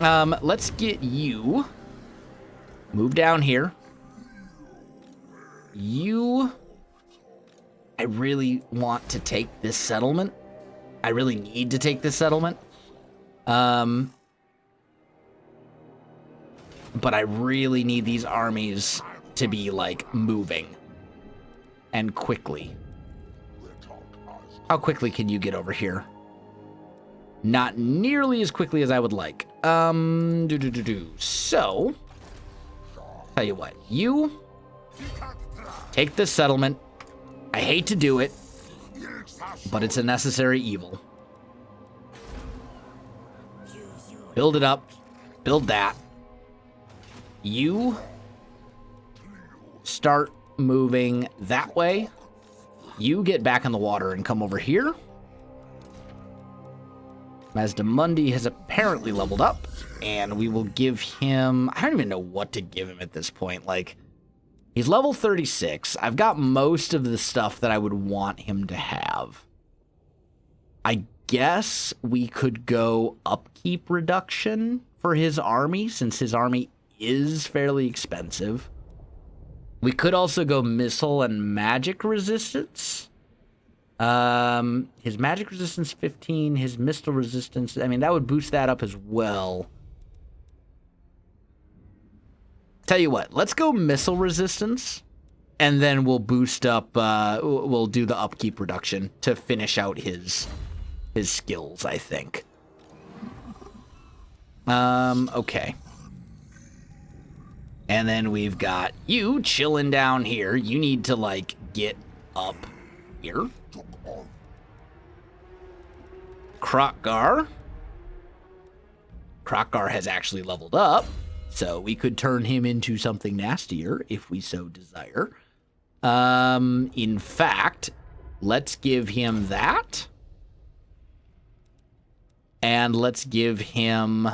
Let's get you. Move down here. I really want to take this settlement. I really need to take this settlement. But I really need these armies to be, like, moving. And quickly. How quickly can you get over here? Not nearly as quickly as I would like. So, tell you what. You take this settlement. I hate to do it, but it's a necessary evil. Build it up. Build that. You start moving that way. You get back in the water and come over here. Mazdamundi has apparently leveled up, and we will give him... I don't even know what to give him at this point. Like, he's level 36. I've got most of the stuff that I would want him to have. I guess we could go upkeep reduction for his army, since his army is fairly expensive. We could also go missile and magic resistance. His magic resistance 15, his missile resistance, I mean, that would boost that up as well. Tell you what, let's go missile resistance, and then we'll boost up, we'll do the upkeep reduction to finish out his skills, I think. Okay. And then we've got you chilling down here. You need to, like, get up here. Kroq-Gar. Kroq-Gar has actually leveled up, so we could turn him into something nastier if we so desire. In fact, let's give him that. And let's give him...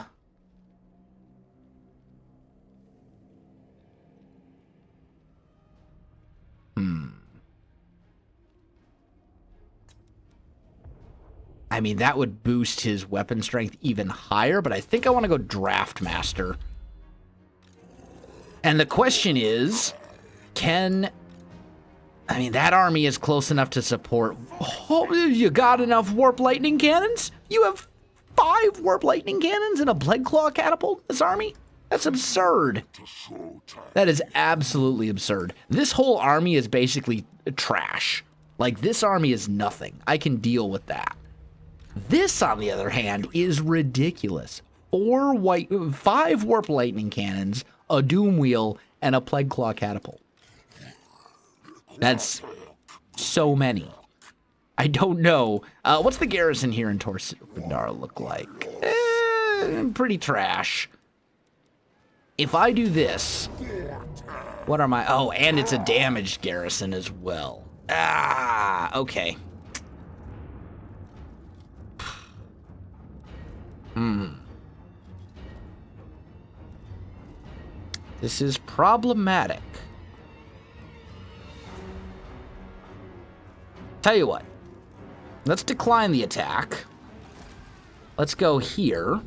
I mean, that would boost his weapon strength even higher, but I think I want to go Draft Master. And the question is, I mean, that army is close enough to support... Oh, you got enough Warp Lightning Cannons? You have 5 Warp Lightning Cannons and a Plague Claw Catapult, this army? That's absurd. That is absolutely absurd. This whole army is basically trash. Like, this army is nothing. I can deal with that. This, on the other hand, is ridiculous. 5 Warp Lightning Cannons, a Doom Wheel, and a Plague Claw Catapult. That's so many. I don't know. What's the garrison here in Torsendar look like? Pretty trash. If I do this, what are my... Oh, and it's a damaged garrison as well. Ah, okay. This is problematic. Tell you what. Let's decline the attack. Let's go here.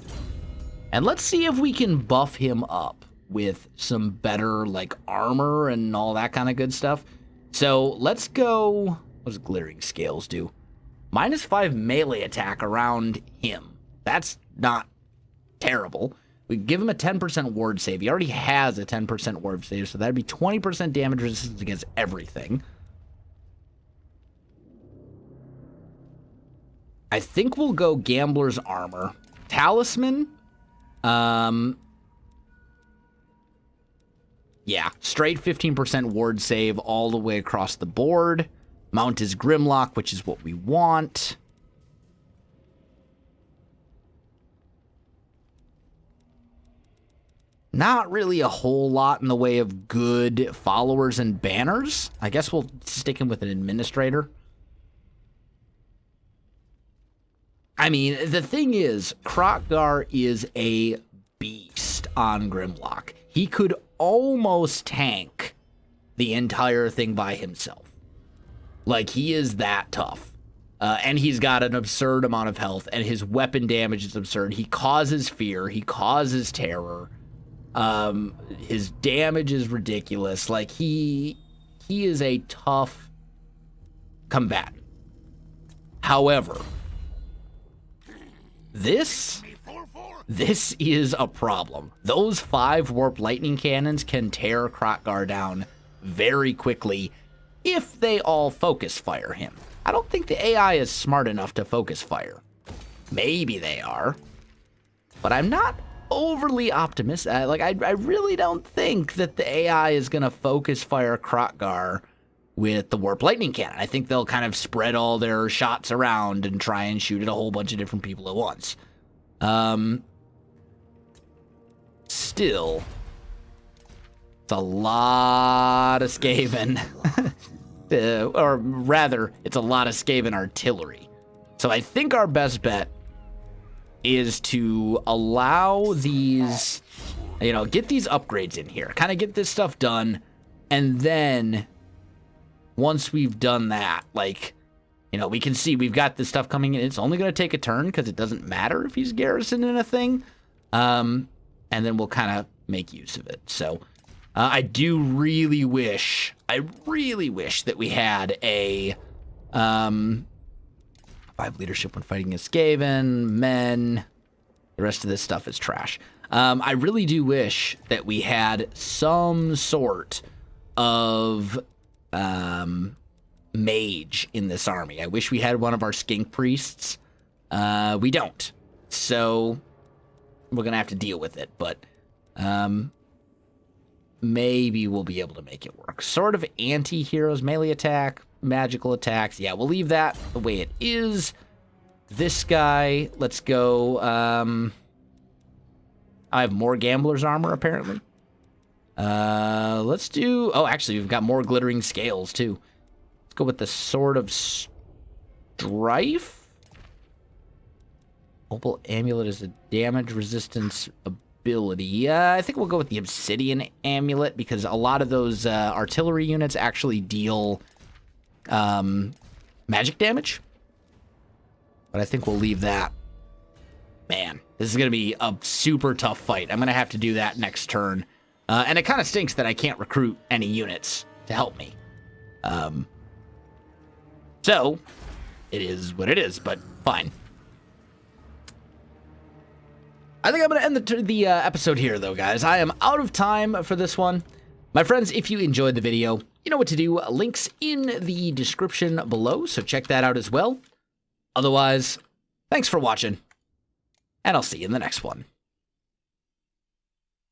And let's see if we can buff him up with some better, like, armor and all that kind of good stuff. So let's go... What does Glittering Scales do? -5 melee attack around him. That's not terrible. We give him a 10% ward save. He already has a 10% ward save, so that'd be 20% damage resistance against everything. I think we'll go Gambler's Armor. Talisman. Yeah, straight 15% ward save all the way across the board. Mount is Grimlock, which is what we want. Not really a whole lot in the way of good followers and banners. I guess we'll stick him with an administrator. I mean, the thing is, Kroq-Gar is a beast on Grimlock. He could almost tank the entire thing by himself. Like, he is that tough. And he's got an absurd amount of health, and his weapon damage is absurd. He causes fear. He causes terror. His damage is ridiculous. Like, he is a tough combatant. However, this is a problem. Those 5 Warp Lightning Cannons can tear Kroq-Gar down very quickly if they all focus fire him. I don't think the AI is smart enough to focus fire. Maybe they are, but I'm not overly optimistic. I really don't think that the AI is going to focus fire Kroq-Gar with the Warp Lightning Cannon. I think they'll kind of spread all their shots around and try and shoot at a whole bunch of different people at once. Still, it's a lot of Skaven. Or rather, it's a lot of Skaven artillery. So I think our best bet is to allow these, get these upgrades in here. Kind of get this stuff done. And then, once we've done that, we can see we've got this stuff coming in. It's only going to take a turn because it doesn't matter if he's garrisoned in a thing. And then we'll kind of make use of it. So I really wish that we had a 5 leadership when fighting against Skaven, men. The rest of this stuff is trash. I really do wish that we had some sort of mage in this army. I wish we had one of our skink priests. We don't. So we're going to have to deal with it. But maybe we'll be able to make it work. Sort of anti-heroes, melee attack, magical attacks. Yeah, we'll leave that the way it is. This guy, let's go. I have more gambler's armor, apparently. Let's do... Oh, actually, we've got more glittering scales, too. Let's go with the Sword of Strife. Opal Amulet is a damage resistance ability. Yeah, I think we'll go with the Obsidian Amulet, because a lot of those artillery units actually deal magic damage. But I think we'll leave that. Man, this is going to be a super tough fight. I'm going to have to do that next turn. And it kind of stinks that I can't recruit any units to help me. So, it is what it is, but fine. I think I'm going to end the episode here, though, guys. I am out of time for this one. My friends, if you enjoyed the video, you know what to do. Links in the description below, so check that out as well. Otherwise, thanks for watching, and I'll see you in the next one.